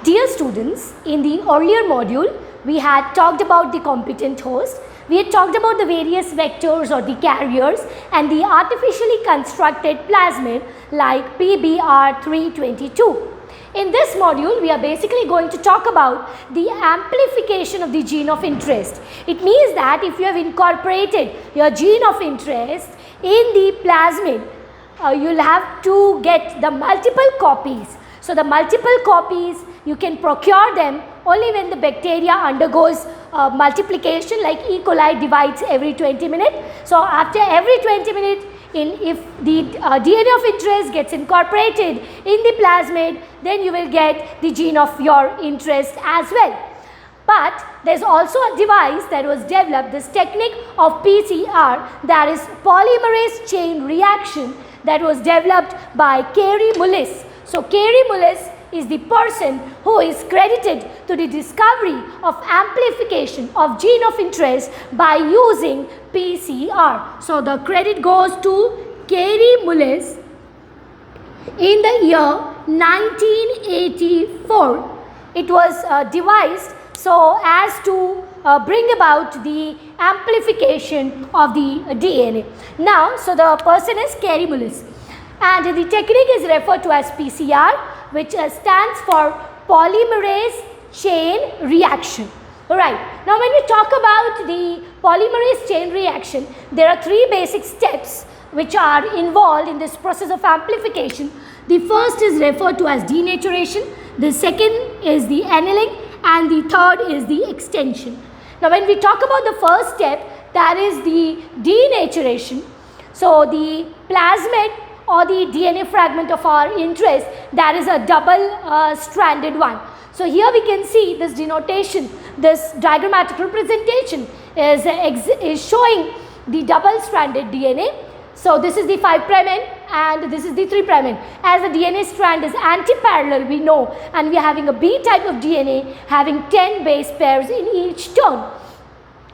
Dear students, in the earlier module, we had talked about the competent host. We had talked about the various vectors or the carriers and the artificially constructed plasmid like PBR322. In this module, we are basically going to talk about the amplification of the gene of interest. It means that if you have incorporated your gene of interest in the plasmid, you'll have to get the multiple copies. So the multiple copies, you can procure them only when the bacteria undergoes multiplication, like E. coli divides every 20 minutes. So after every 20 minutes, if the DNA of interest gets incorporated in the plasmid, then you will get the gene of your interest as well. But there's also a device that was developed, this technique of PCR, that is polymerase chain reaction, that was developed by Kary Mullis. So Kary Mullis is the person who is credited to the discovery of amplification of gene of interest by using PCR. So the credit goes to Kary Mullis in the year 1984. It was devised so as to bring about the amplification of the DNA. Now, so the person is Kary Mullis, and the technique is referred to as PCR, which stands for polymerase chain reaction. Alright, now when we talk about the polymerase chain reaction, there are three basic steps which are involved in this process of amplification. The first is referred to as denaturation, the second is the annealing, and the third is the extension. Now when we talk about the first step, that is the denaturation. So the plasmid or the DNA fragment of our interest, that is a double stranded one. So here we can see this denotation, this diagrammatic representation is showing the double stranded DNA. So this is the 5' end and this is the 3' end. As the DNA strand is anti-parallel, we know, and we are having a B type of DNA having 10 base pairs in each turn.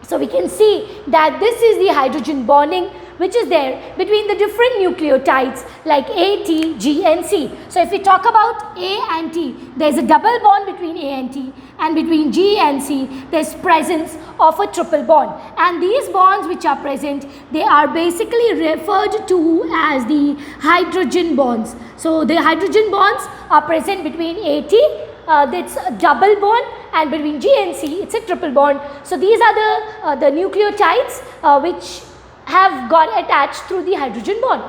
So we can see that this is the hydrogen bonding which is there between the different nucleotides like A, T, G and C. So if we talk about A and T, there is a double bond between A and T, and between G and C there is presence of a triple bond, and these bonds which are present, they are basically referred to as the hydrogen bonds. So the hydrogen bonds are present between A, T, that's a double bond, and between G and C it's a triple bond. So these are the nucleotides which have got attached through the hydrogen bond.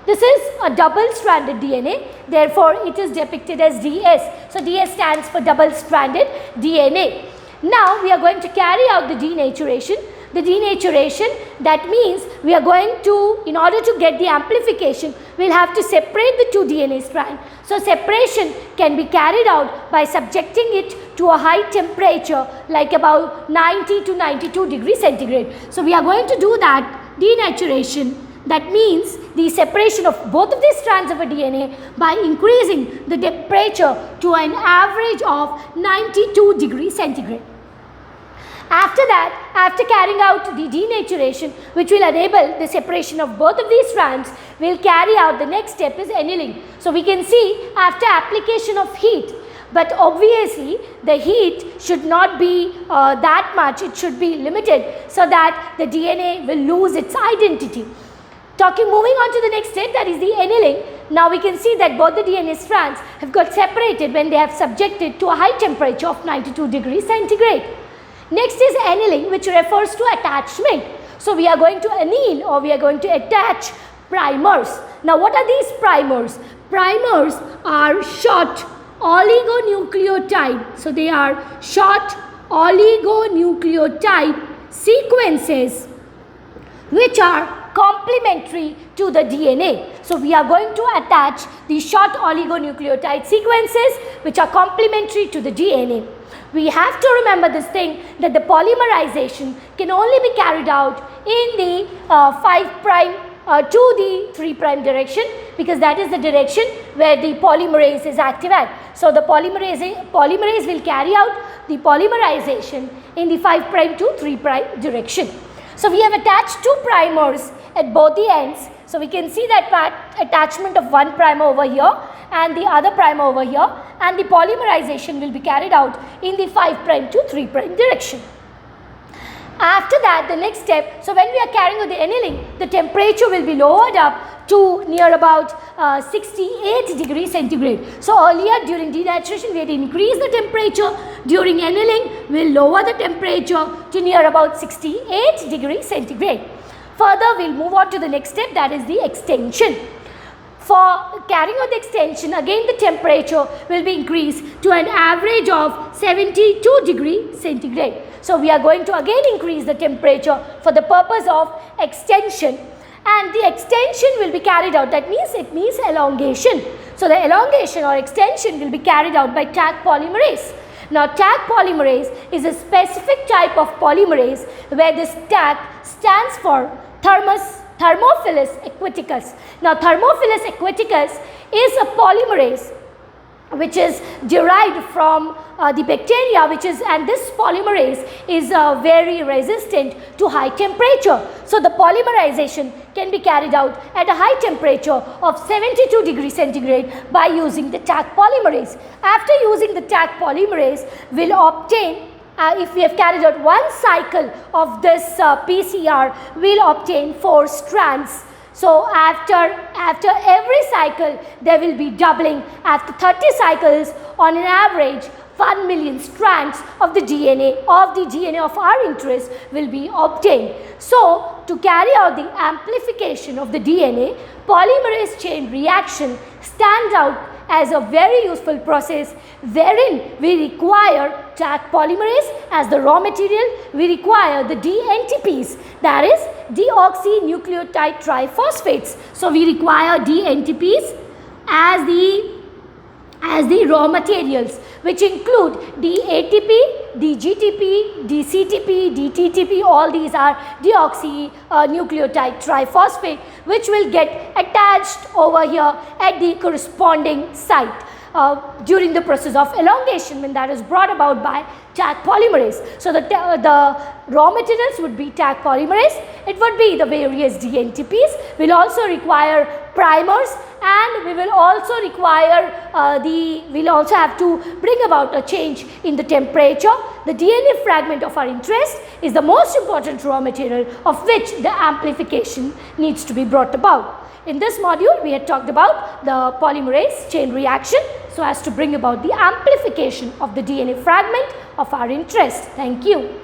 This is a double stranded DNA, therefore it is depicted as DS. So DS stands for double stranded DNA. Now we are going to carry out the denaturation. The denaturation, that means we are going to, in order to get the amplification, we will have to separate the two DNA strands. So separation can be carried out by subjecting it to a high temperature like about 90 to 92 degrees centigrade. So we are going to do that denaturation, that means the separation of both of these strands of a DNA by increasing the temperature to an average of 92 degrees centigrade. After that, after carrying out the denaturation, which will enable the separation of both of these strands, we will carry out the next step is annealing. So we can see after application of heat, but obviously the heat should not be that much, it should be limited so that the DNA will lose its identity. Moving on to the next step, that is the annealing. Now we can see that both the DNA strands have got separated when they have subjected to a high temperature of 92 degrees centigrade. Next is annealing, which refers to attachment. So we are going to anneal, or we are going to attach primers. Now what are these primers? Primers are short oligonucleotide. So they are short oligonucleotide sequences which are complementary to the DNA. So we are going to attach the short oligonucleotide sequences which are complementary to the DNA. We have to remember this thing, that the polymerization can only be carried out in the 5' to the 3' direction, because that is the direction where the polymerase is active at. So the polymerase will carry out the polymerization in the 5' to 3' direction. So we have attached two primers at both the ends. So we can see that attachment of one primer over here and the other primer over here, and the polymerization will be carried out in the 5' to 3' direction. After that, the next step, so when we are carrying out the annealing, the temperature will be lowered up to near about 68 degrees centigrade. So earlier during denaturation we had increased the temperature. During annealing we will lower the temperature to near about 68 degrees centigrade. Further, we will move on to the next step, that is the extension. For carrying out the extension, again the temperature will be increased to an average of 72 degrees centigrade. So we are going to again increase the temperature for the purpose of extension, and the extension will be carried out, that means it means elongation. So the elongation or extension will be carried out by Taq polymerase. Now Taq polymerase is a specific type of polymerase where this Taq stands for Thermophilus aquaticus. Now Thermophilus aquaticus is a polymerase which is derived from the bacteria, and this polymerase is very resistant to high temperature. So the polymerization can be carried out at a high temperature of 72 degrees centigrade by using the Taq polymerase. After using the Taq polymerase, we will obtain, if we have carried out one cycle of this PCR, we will obtain 4 strands. So after every cycle there will be doubling. After 30 cycles, on an average 1 million strands of the DNA of our interest will be obtained. So to carry out the amplification of the DNA, polymerase chain reaction stands out as a very useful process wherein we require Taq polymerase as the raw material. We require the DNTPs, that is deoxynucleotide triphosphates. So we require DNTPs as the raw materials, which include DATP, DGTP, DCTP, DTTP. All these are deoxynucleotide triphosphate, which will get attached over here at the corresponding site during the process of elongation, when that is brought about by Taq polymerase. So the raw materials would be Taq polymerase, it would be the various DNTPs. We will also require primers, and we will also require we will also have to bring about a change in the temperature. The DNA fragment of our interest is the most important raw material, of which the amplification needs to be brought about. In this module, we had talked about the polymerase chain reaction so as to bring about the amplification of the DNA fragment of our interest. Thank you.